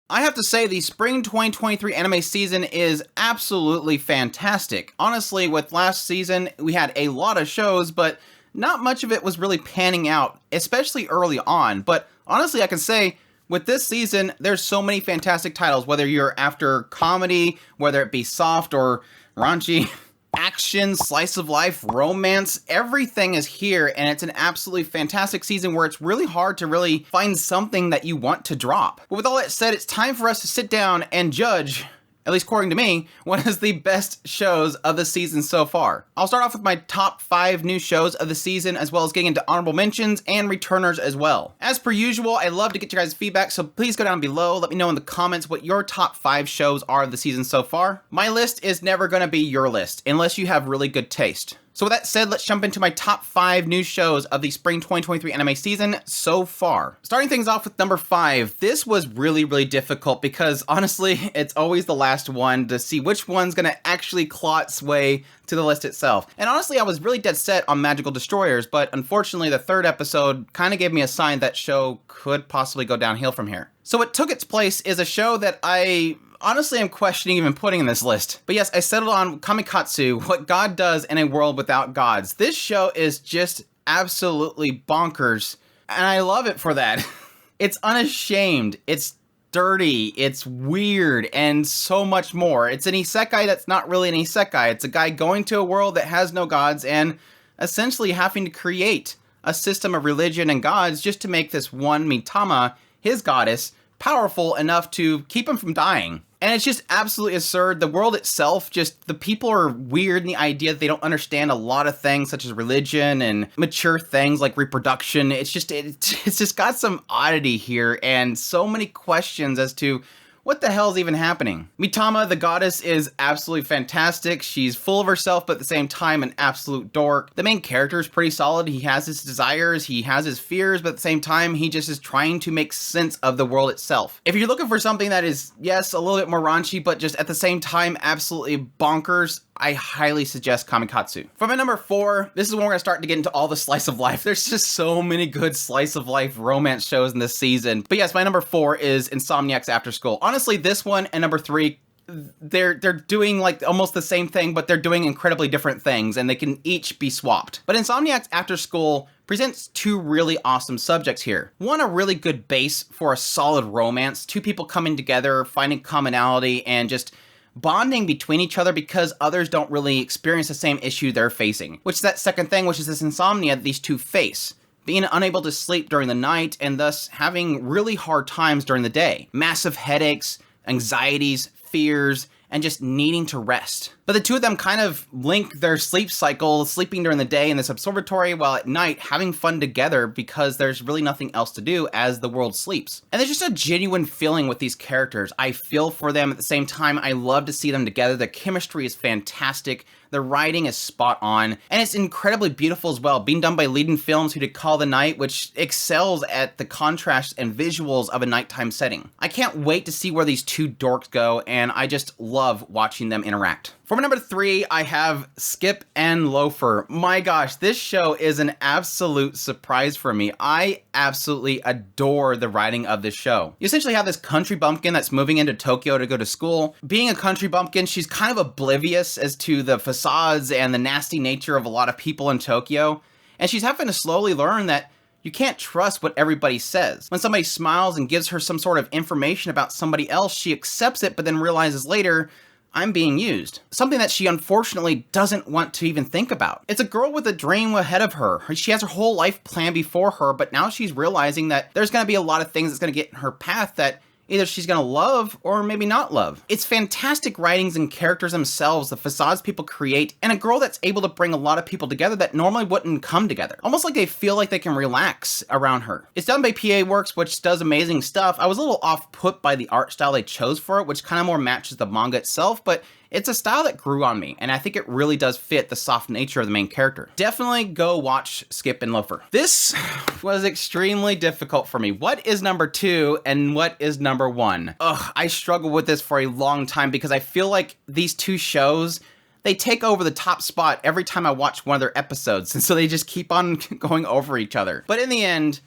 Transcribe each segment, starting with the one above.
I have to say the spring 2023 anime season is absolutely fantastic. Honestly, with last season, we had a lot of shows, but not much of it was really panning out, especially early on. But honestly, I can say with this season, there's so many fantastic titles, whether you're after comedy, whether it be soft or raunchy, action, slice of life, romance, everything is here, and it's an absolutely fantastic season where it's really hard to really find something that you want to drop. But with all that said, it's time for us to sit down and judge, at least according to me, what is the best shows of the season so far. I'll start off with my top 5 new shows of the season, as well as getting into honorable mentions and returners as well. As per usual, I love to get your guys' feedback, so please go down below, let me know in the comments what your top 5 shows are of the season so far. My list is never gonna be your list, unless you have really good taste. So with that said, let's jump into my top 5 new shows of the spring 2023 anime season so far. Starting things off with number 5, this was really difficult because honestly, it's always the last one to see which one's gonna actually claw its way to the list itself. And honestly, I was really dead set on Magical Destroyers, but unfortunately the 3rd episode kind of gave me a sign that show could possibly go downhill from here. So what took its place is a show that honestly, I'm questioning even putting in this list. But yes, I settled on Kamikatsu, What God Does in a World Without Gods. This show is just absolutely bonkers, and I love it for that. It's unashamed, it's dirty, it's weird, and so much more. It's an isekai that's not really an isekai. It's a guy going to a world that has no gods and essentially having to create a system of religion and gods just to make this one Mitama, his goddess, powerful enough to keep him from dying. And it's just absolutely absurd. The world itself, just the people are weird in the idea that they don't understand a lot of things such as religion and mature things like reproduction. It's just got some oddity here and so many questions as to what the hell is even happening? Mitama, the goddess, is absolutely fantastic. She's full of herself, but at the same time, an absolute dork. The main character is pretty solid. He has his desires, he has his fears, but at the same time, he just is trying to make sense of the world itself. If you're looking for something that is, yes, a little bit more raunchy, but just at the same time, absolutely bonkers, I highly suggest Kamikatsu. For my number 4, this is when we're gonna start to get into all the slice of life. There's just so many good slice of life romance shows in this season. But yes, my number 4 is Insomniacs After School. Honestly, this one and number 3, they're doing like almost the same thing, but they're doing incredibly different things, and they can each be swapped. But Insomniacs After School presents 2 really awesome subjects here. One, a really good base for a solid romance, 2 people coming together, finding commonality, and just bonding between each other because others don't really experience the same issue they're facing. Which is that second thing, which is this insomnia that these 2 face. Being unable to sleep during the night and thus having really hard times during the day. Massive headaches, anxieties, fears, and just needing to rest. But the 2 of them kind of link their sleep cycle, sleeping during the day in this observatory while at night having fun together because there's really nothing else to do as the world sleeps. And there's just a genuine feeling with these characters. I feel for them at the same time. I love to see them together. The chemistry is fantastic. The writing is spot on, and it's incredibly beautiful as well, being done by Leading Films, who did Call the Night, which excels at the contrast and visuals of a nighttime setting. I can't wait to see where these 2 dorks go, and I just love watching them interact. For my number 3, I have Skip and Loafer. My gosh, this show is an absolute surprise for me. I absolutely adore the writing of this show. You essentially have this country bumpkin that's moving into Tokyo to go to school. Being a country bumpkin, she's kind of oblivious as to the facades and the nasty nature of a lot of people in Tokyo. And she's having to slowly learn that you can't trust what everybody says. When somebody smiles and gives her some sort of information about somebody else, she accepts it, but then realizes later, I'm being used. Something that she unfortunately doesn't want to even think about. It's a girl with a dream ahead of her. She has her whole life planned before her, but now she's realizing that there's gonna be a lot of things that's gonna get in her path that either she's gonna love or maybe not love. It's fantastic writings and characters themselves, the facades people create, and a girl that's able to bring a lot of people together that normally wouldn't come together. Almost like they feel like they can relax around her. It's done by PA Works, which does amazing stuff. I was a little off-put by the art style they chose for it, which kind of more matches the manga itself, but it's a style that grew on me, and I think it really does fit the soft nature of the main character. Definitely go watch Skip and Loafer. This was extremely difficult for me. What is number 2 and what is number 1? Ugh, I struggled with this for a long time because I feel like these 2 shows, they take over the top spot every time I watch one of their episodes, and so they just keep on going over each other. But in the end,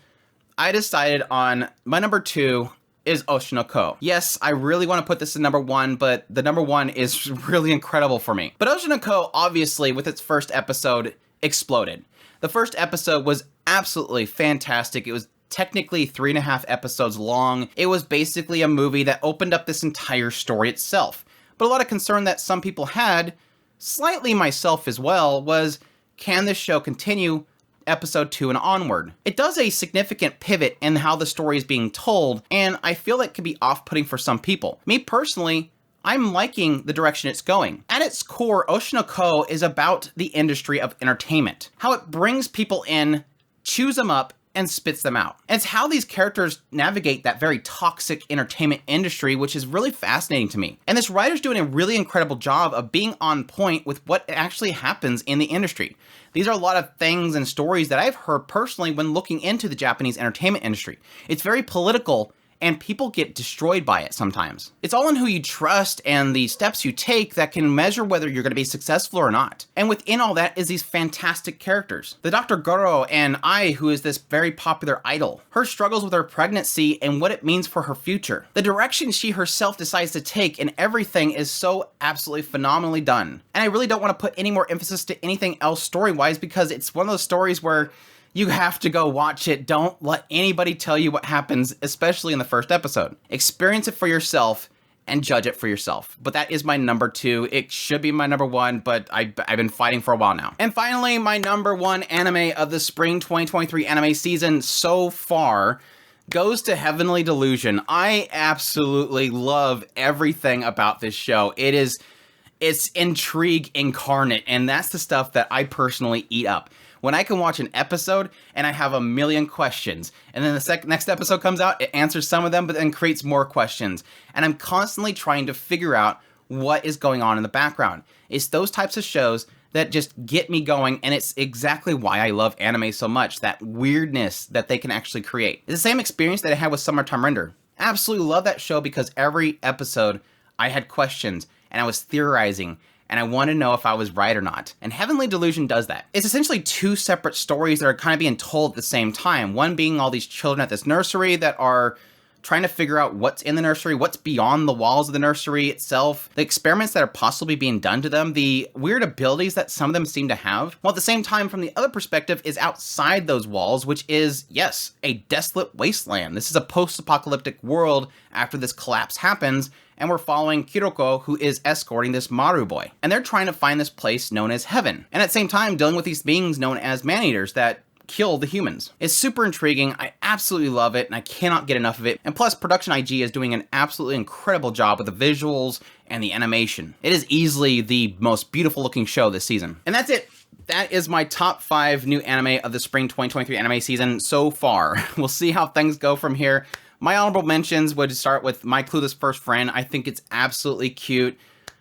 I decided on my number 2, is Oceanico. Yes, I really want to put this in number 1, but the number 1 is really incredible for me. But Oceanico, obviously, with its first episode, exploded. The first episode was absolutely fantastic. It was technically 3.5 episodes long. It was basically a movie that opened up this entire story itself. But a lot of concern that some people had, slightly myself as well, was, can this show continue episode 2 and onward? It does a significant pivot in how the story is being told, and I feel that could be off-putting for some people. Me personally, I'm liking the direction it's going. At its core, Oceanico is about the industry of entertainment. How it brings people in, chews them up, and spits them out. It's how these characters navigate that very toxic entertainment industry, which is really fascinating to me. And this writer's doing a really incredible job of being on point with what actually happens in the industry. These are a lot of things and stories that I've heard personally when looking into the Japanese entertainment industry. It's very political, and people get destroyed by it sometimes. It's all in who you trust and the steps you take that can measure whether you're going to be successful or not. And within all that is these fantastic characters. The Dr. Goro and Ai, who is this very popular idol. Her struggles with her pregnancy and what it means for her future. The direction she herself decides to take, and everything is so absolutely phenomenally done. And I really don't want to put any more emphasis to anything else story-wise, because it's one of those stories where you have to go watch it. Don't let anybody tell you what happens, especially in the first episode. Experience it for yourself and judge it for yourself. But that is my number 2. It should be my number 1, but I've been fighting for a while now. And finally, my number 1 anime of the spring 2023 anime season so far goes to Heavenly Delusion. I absolutely love everything about this show. It's intrigue incarnate, and that's the stuff that I personally eat up. When I can watch an episode and I have a million questions, and then the next episode comes out, it answers some of them, but then creates more questions. And I'm constantly trying to figure out what is going on in the background. It's those types of shows that just get me going, and it's exactly why I love anime so much, that weirdness that they can actually create. It's the same experience that I had with Summertime Render. Absolutely love that show because every episode I had questions, and I was theorizing, and I want to know if I was right or not. And Heavenly Delusion does that. It's essentially 2 separate stories that are kind of being told at the same time. One being all these children at this nursery that are trying to figure out what's in the nursery, what's beyond the walls of the nursery itself, the experiments that are possibly being done to them, the weird abilities that some of them seem to have, while at the same time, from the other perspective, is outside those walls, which is, yes, a desolate wasteland. This is a post-apocalyptic world after this collapse happens, and we're following Kiroko, who is escorting this Maru boy. And they're trying to find this place known as Heaven, and at the same time dealing with these beings known as man-eaters that kill the humans. It's super intriguing. I absolutely love it, and I cannot get enough of it. And plus, Production IG is doing an absolutely incredible job with the visuals and the animation. It is easily the most beautiful looking show this season. And that's it. That is my top 5 new anime of the spring 2023 anime season so far. We'll see how things go from here. My honorable mentions would start with My Clueless First Friend. I think it's absolutely cute.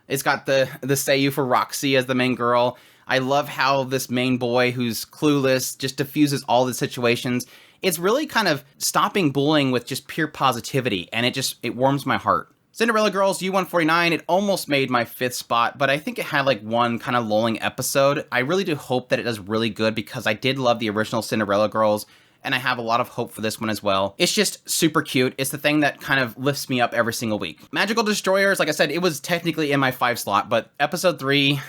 It's got the seiyuu for Roxy as the main girl. I love how this main boy who's clueless just diffuses all the situations. It's really kind of stopping bullying with just pure positivity, and it warms my heart. Cinderella Girls U149, it almost made my 5th spot, but I think it had like one kind of lulling episode. I really do hope that it does really good because I did love the original Cinderella Girls, and I have a lot of hope for this one as well. It's just super cute. It's the thing that kind of lifts me up every single week. Magical Destroyers, like I said, it was technically in my 5 slot, but episode 3...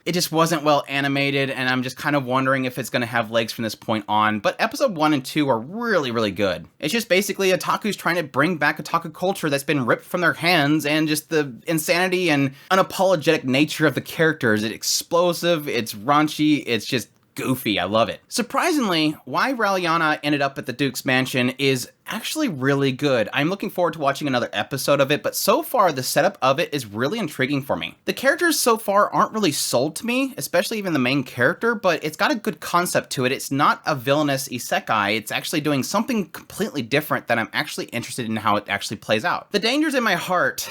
it just wasn't well animated, and I'm just kind of wondering if it's going to have legs from this point on. But episode 1 and 2 are really, really good. It's just basically otaku's trying to bring back otaku culture that's been ripped from their hands, and just the insanity and unapologetic nature of the characters. It's explosive, it's raunchy, it's just goofy. I love it. Surprisingly, why Raeliana ended up at the Duke's mansion is actually really good. I'm looking forward to watching another episode of it, but so far the setup of it is really intriguing for me. The characters so far aren't really sold to me, especially even the main character, but it's got a good concept to it. It's not a villainous isekai. It's actually doing something completely different that I'm actually interested in how it actually plays out. The Dangers in My Heart.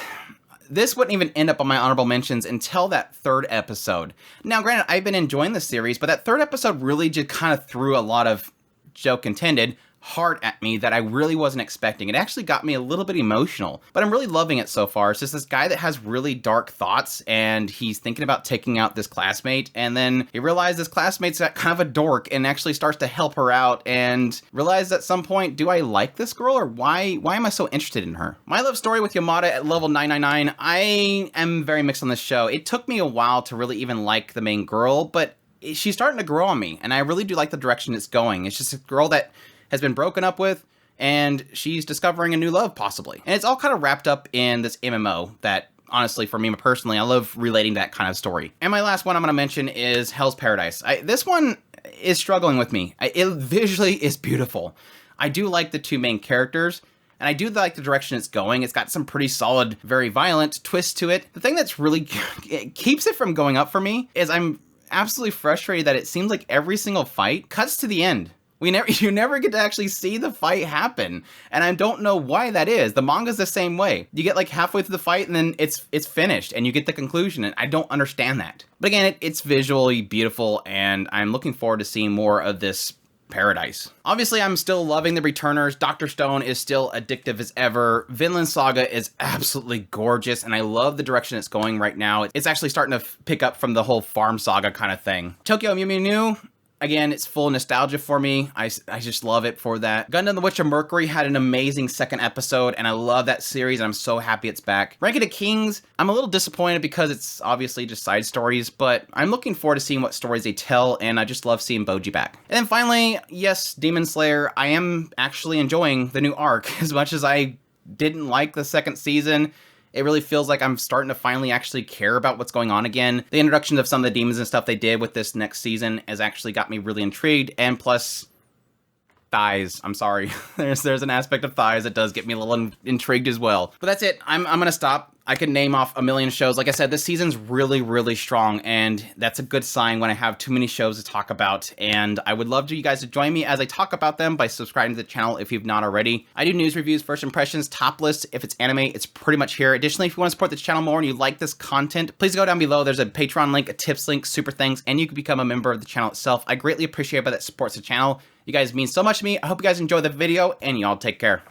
This wouldn't even end up on my honorable mentions until that 3rd episode. Now, granted, I've been enjoying the series, but that 3rd episode really just kind of threw a lot of, joke intended, heart at me that I really wasn't expecting. It actually got me a little bit emotional, but I'm really loving it so far. It's just this guy that has really dark thoughts, and he's thinking about taking out this classmate, and then he realizes this classmate's kind of a dork and actually starts to help her out, and realizes at some point, do I like this girl, or why am I so interested in her? My love story with Yamada at level 999, I am very mixed on this show. It took me a while to really even like the main girl, but she's starting to grow on me, and I really do like the direction it's going. It's just a girl that has been broken up with, and she's discovering a new love, possibly. And it's all kind of wrapped up in this MMO that, honestly, for me personally, I love relating that kind of story. And my last one I'm going to mention is Hell's Paradise. This one is struggling with me. It visually is beautiful. I do like the two main characters, and I do like the direction it's going. It's got some pretty solid, very violent twists to it. The thing that's really it keeps it from going up for me is I'm absolutely frustrated that it seems like every single fight cuts to the end. You never get to actually see the fight happen, and I don't know why that is. The manga's the same way. You get like halfway through the fight, and then it's finished, and you get the conclusion, and I don't understand that. But again, it's visually beautiful, and I'm looking forward to seeing more of this paradise. Obviously, I'm still loving the returners. Dr. Stone is still addictive as ever. Vinland Saga is absolutely gorgeous, and I love the direction it's going right now. It's actually starting to pick up from the whole farm saga kind of thing. Tokyo Mew Mew New, again, it's full nostalgia for me. I just love it for that. Gundam The Witch of Mercury had an amazing second episode, and I love that series, and I'm so happy it's back. Ranking of Kings, I'm a little disappointed because it's obviously just side stories, but I'm looking forward to seeing what stories they tell, and I just love seeing Boji back. And then finally, yes, Demon Slayer, I am actually enjoying the new arc. As much as I didn't like the second season, it really feels like I'm starting to finally actually care about what's going on again. The introduction of some of the demons and stuff they did with this next season has actually got me really intrigued, and plus, thighs. I'm sorry. There's an aspect of thighs that does get me a little intrigued as well. But that's it. I'm gonna stop. I could name off a million shows. Like I said, this season's really, really strong, and that's a good sign when I have too many shows to talk about. And I would love for you guys to join me as I talk about them by subscribing to the channel if you've not already. I do news reviews, first impressions, top lists. If it's anime, it's pretty much here. Additionally, if you want to support the channel more and you like this content, please go down below. There's a Patreon link, a tips link, super thanks, and you can become a member of the channel itself. I greatly appreciate it, but that supports the channel. You guys mean so much to me. I hope you guys enjoy the video, and y'all take care.